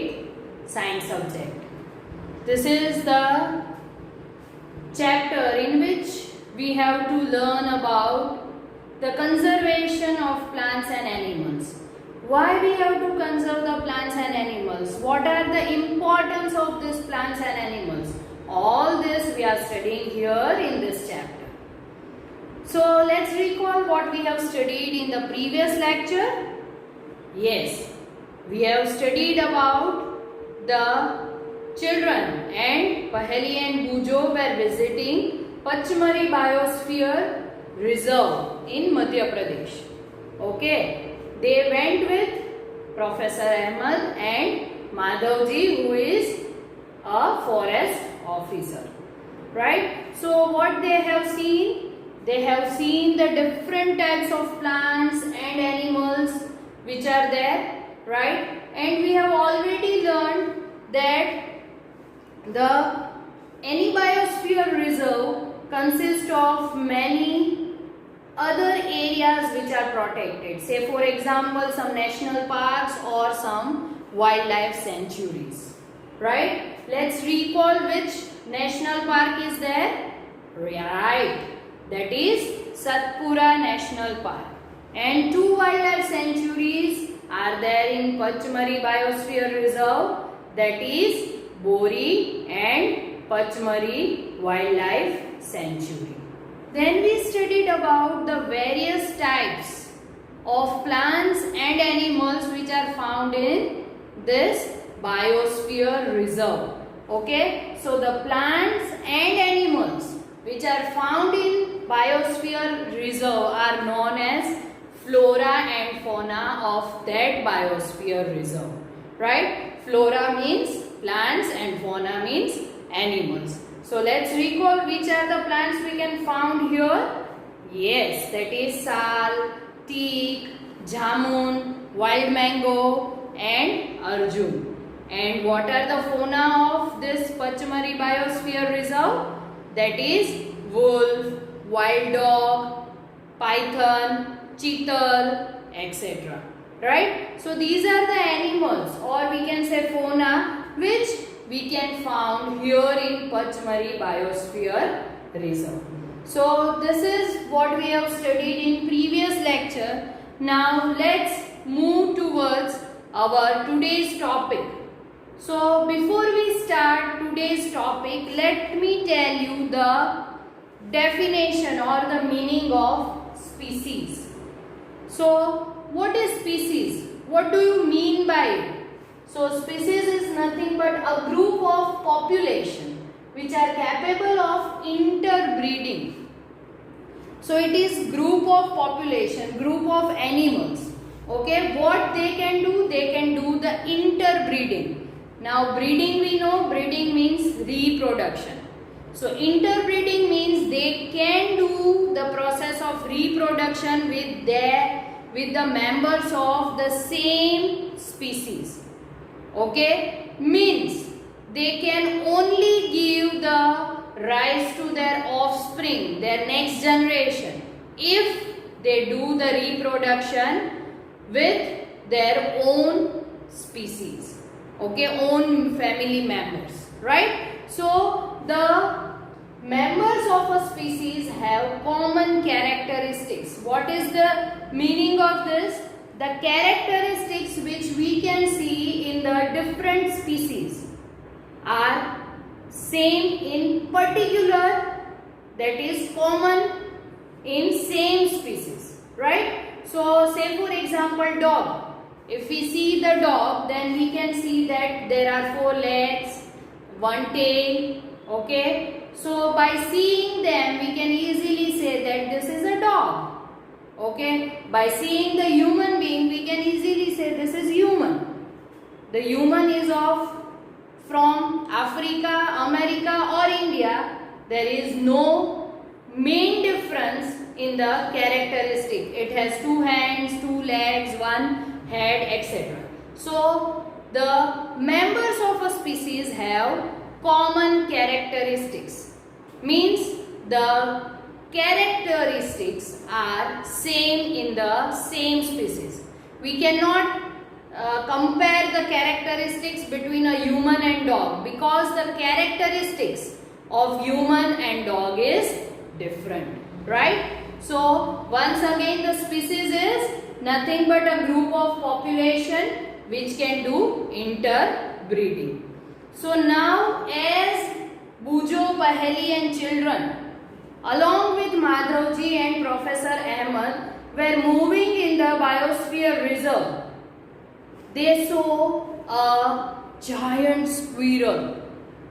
8 science subject. This is the chapter in which we have to learn about the conservation of plants and animals. Why we have to conserve the plants and animals? What are the importance of these plants and animals? All this we are studying here in this chapter. So let's recall what we have studied in the previous lecture. Yes, we have studied about the children and Paheli and Bujo were visiting Pachmari Biosphere Reserve in Madhya Pradesh. Okay, they went with Professor Ahmed and Madhavji, who is a forest officer. Right? So what they have seen? They have seen the different types of plants and animals which are there, right? And we have already learned that any biosphere reserve consists of many other areas which are protected. Say for example, some national parks or some wildlife sanctuaries, right? Let's recall which national park is there. Right. That is Satpura National Park, and 2 wildlife sanctuaries are there in Pachmari Biosphere Reserve, that is Bori and Pachmari Wildlife Sanctuary. Then we studied about the various types of plants and animals which are found in this Biosphere Reserve. Okay, so the plants and animals which are found in Biosphere Reserve are known as flora and fauna of that Biosphere Reserve. Right? Flora means plants and fauna means animals. So let's recall which are the plants we can found here. Yes, that is sal, teak, jamun, wild mango and arjun. And what are the fauna of this Pachmari Biosphere Reserve? That is wolf, wild dog, python, cheetal, etc. Right? So these are the animals, or we can say fauna, which we can found here in Pachmari Biosphere Reserve. So this is what we have studied in previous lecture. Now let's move towards our today's topic. So before we start today's topic, let me tell you the definition or the meaning of species. So what is species? What do you mean by it? So species is nothing but a group of population which are capable of interbreeding. So it is group of population, group of animals. Okay, what they can do? They can do the interbreeding. Now breeding, we know breeding means reproduction. So interbreeding means they can do the process of reproduction with the members of the same species. Okay, means they can only give the rise to their offspring, their next generation, if they do the reproduction with their own species. Okay, own family members, right? So the members of a species have common characteristics. What is the meaning of this? The characteristics which we can see in the different species are same in particular, that is common in same species, right? So say for example dog. If we see the dog, then we can see that there are 4 legs, 1 tail. Okay, so by seeing them we can easily say that this is a dog. Okay, by seeing the human being we can easily say this is human. The human is from Africa, America or India. There is no main difference in the characteristic. It has 2 hands, 2 legs, 1 head, etc. So the members of a species have common characteristics, means the characteristics are same in the same species. We cannot compare the characteristics between a human and dog, because the characteristics of human and dog is different, right? So once again, the species is nothing but a group of population which can do interbreeding. So now, as Bujo, Paheli and children along with Madhavji and Professor Ahmed were moving in the biosphere reserve, they saw a giant squirrel.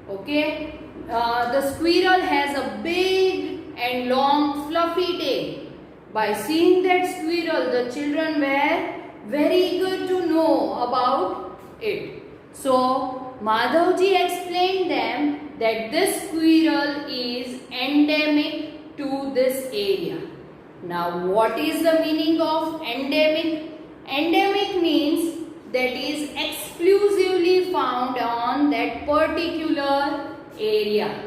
Okay, the squirrel has a big and long fluffy tail. By seeing that squirrel, the children were very eager to know about it. So Madhavji explained them that this squirrel is endemic to this area. Now, what is the meaning of endemic? Endemic means that is exclusively found on that particular area.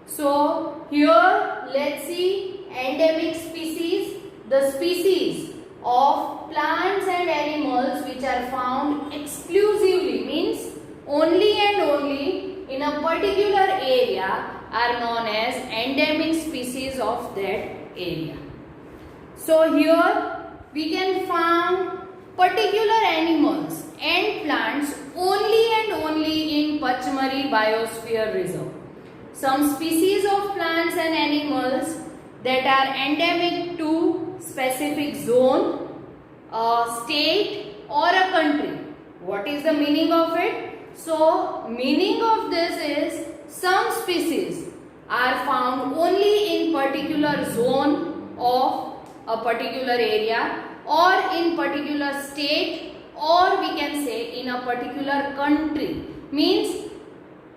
So here let's see endemic species, the species of plants and animals which are found exclusively, means only and only in a particular area, are known as endemic species of that area. So here we can find particular animals and plants only and only in Pachmari Biosphere Reserve. Some species of plants and animals that are endemic to specific zone, a state or a country. What is the meaning of it? So, meaning of this is some species are found only in particular zone of a particular area, or in particular state, or we can say in a particular country. Means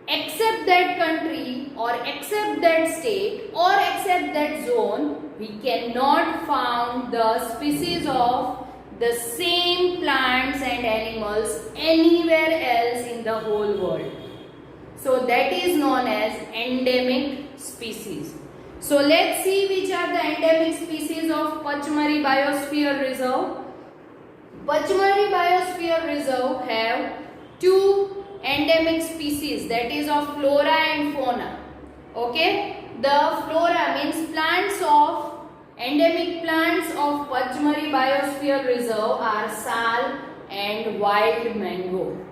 except that country or except that state or except that zone, we cannot find the species of the same plants and animals anywhere else in the whole world. So that is known as endemic species. So let's see which are the endemic species of Pachmari Biosphere Reserve. Pachmari Biosphere Reserve have two endemic species, that is of flora and fauna. Okay, the flora means plants of endemic plants of Pachmari Biosphere Reserve are sal and wild mango.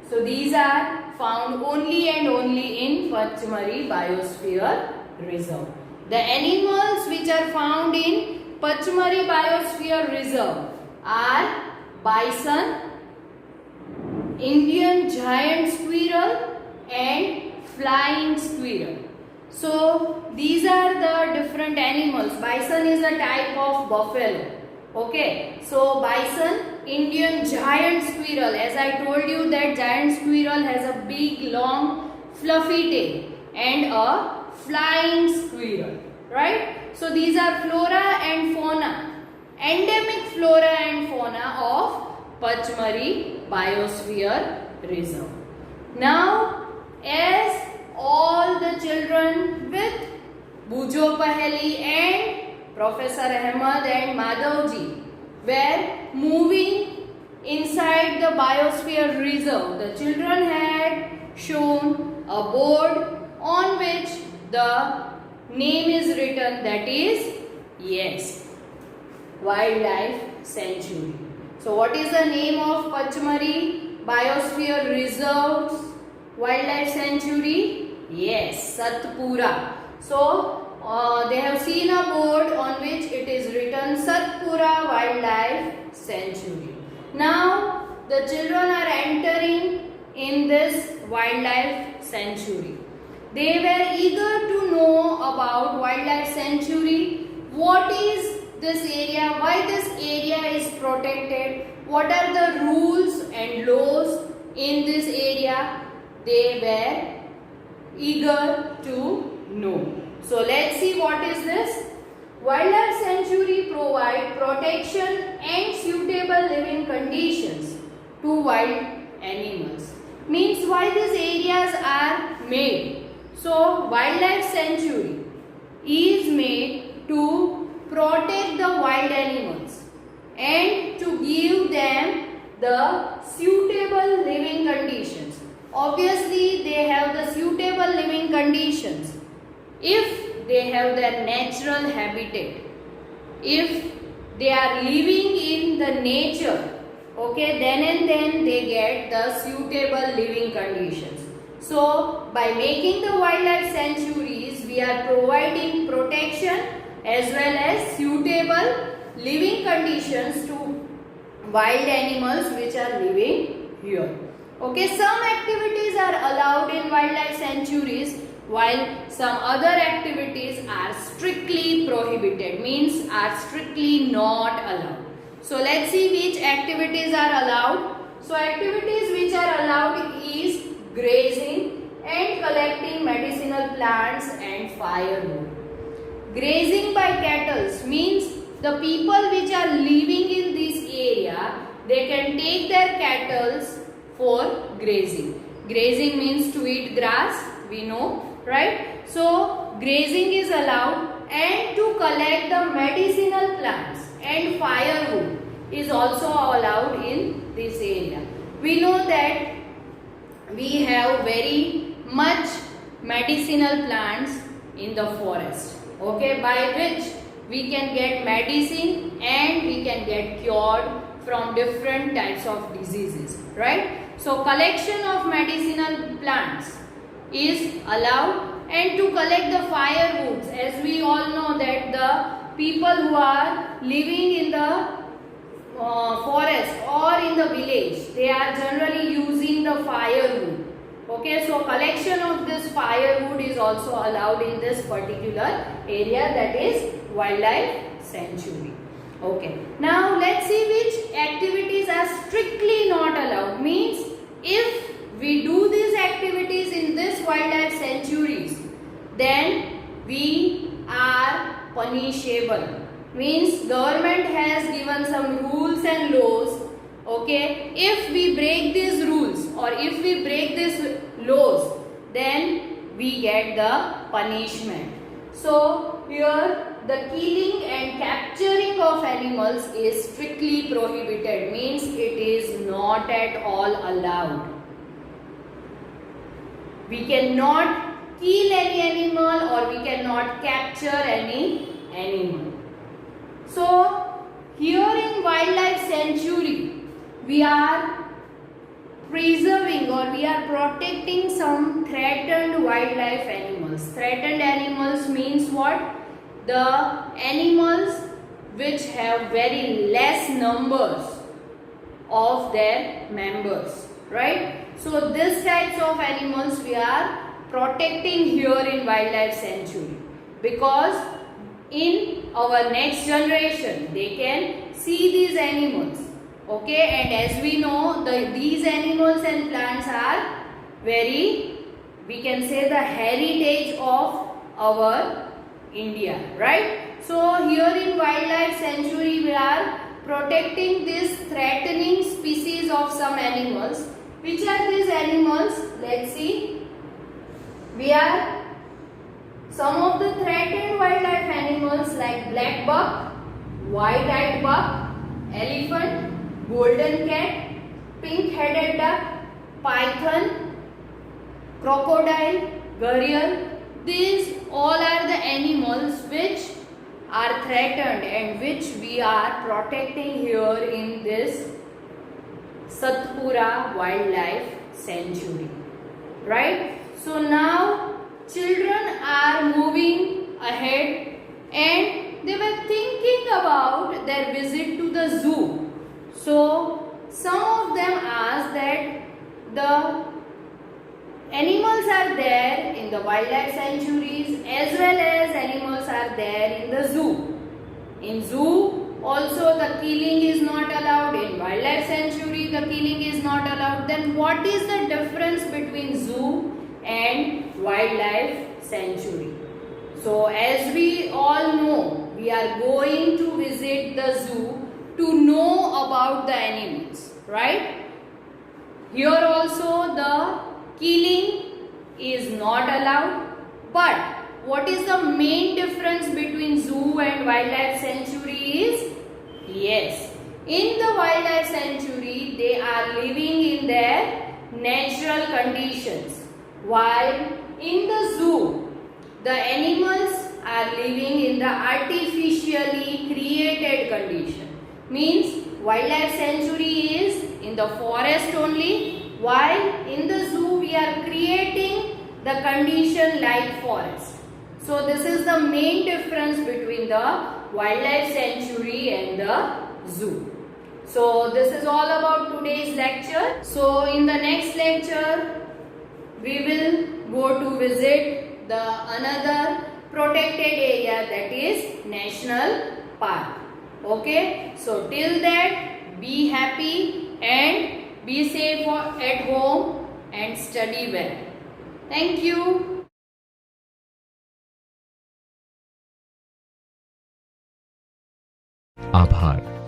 So these are found only and only in Pachmari Biosphere Reserve. The animals which are found in Pachmari Biosphere Reserve are bison, Indian giant squirrel and flying squirrel. So these are the different animals. Bison is a type of buffalo. Okay, so bison, Indian giant squirrel. As I told you that giant squirrel has a big long fluffy tail, and a flying squirrel. Right? So these are flora and fauna. Endemic flora and fauna of Pachmari Biosphere Reserve. Now, as all the children with Bujo Paheli and Professor Ahmed and Madhavji were moving inside the Biosphere Reserve, the children had shown a board on which the name is written, that is, yes, Wildlife Sanctuary. So what is the name of Pachmari Biosphere Reserve's Wildlife Sanctuary? Yes, Satpura. So they have seen a board on which it is written Satpura Wildlife Sanctuary. Now the children are entering in this Wildlife Sanctuary. They were eager to know about Wildlife Sanctuary. What is this area? Why this area is protected? What are the rules and laws in this area? They were eager to know. So let's see what is this. Wildlife Sanctuary provide protection and suitable living conditions to wild animals. Means why these areas are made. So Wildlife Sanctuary is made to protect the wild animals and to give them the suitable living conditions. Obviously, they have the suitable living conditions if they have their natural habitat, if they are living in the nature, okay, then and then they get the suitable living conditions. So, by making the wildlife sanctuaries, we are providing protection as well as suitable living conditions to wild animals which are living here. Okay, some activities are allowed in wildlife sanctuaries while some other activities are strictly prohibited, means are strictly not allowed. So let's see which activities are allowed. So activities which are allowed is grazing and collecting medicinal plants and firewood. Grazing by cattle means the people which are living in this area, they can take their cattle for grazing. Grazing means to eat grass, we know, right? So grazing is allowed, and to collect the medicinal plants and firewood is also allowed in this area. We know that we have very much medicinal plants in the forest, okay, by which we can get medicine and we can get cured from different types of diseases, right? So collection of medicinal plants is allowed, and to collect the firewoods, as we all know that the people who are living in the forest or in the village, they are generally using the firewood. Okay, so collection of this firewood is also allowed in this particular area, that is wildlife sanctuary. Okay, now let's see which activities are strictly not allowed. Means if we do these activities in this wildlife sanctuaries, then we are punishable. Means government has given some rules and laws. Okay, if we break these rules or if we break these laws, then we get the punishment. So here the killing and capturing of animals is strictly prohibited, means it is not at all allowed. We cannot kill any animal or we cannot capture any animal. So here in wildlife sanctuary, we are preserving or we are protecting some threatened wildlife animals. Threatened animals means what? The animals which have very less numbers of their members, right? So these types of animals we are protecting here in wildlife sanctuary, because in our next generation they can see these animals. Okay, and as we know, these animals and plants are very, we can say, the heritage of our India, right? So here in wildlife sanctuary we are protecting this threatening species of some animals. Which are these animals? Let's see. We are some of the threatened wildlife animals like black buck, white-eyed buck, elephant, golden cat, pink-headed duck, python, crocodile, gharial. These all are the animals which are threatened and which we are protecting here in this Satpura Wildlife Sanctuary, right? So now children are moving ahead and they were thinking about their visit to the zoo. So some of them asked that the animals are there in the wildlife sanctuaries as well as animals are there in the zoo. In zoo also the killing is not allowed. In wildlife sanctuary the killing is not allowed. Then what is the difference between zoo and wildlife sanctuary? So as we all know, we are going to visit the zoo to know about the animals, right? Here also the killing is not allowed. But what is the main difference between zoo and wildlife sanctuary is? Yes, In the wildlife sanctuary, they are living in their natural conditions, while in the zoo, the animals are living in the artificially created condition. Means wildlife sanctuary is in the forest only, while in the zoo we are creating the condition like forest. So this is the main difference between the wildlife sanctuary and the zoo. So this is all about today's lecture. So in the next lecture we will go to visit the another protected area, that is National Park. Okay, so till that, be happy and be safe at home and study well. Thank you. आभार।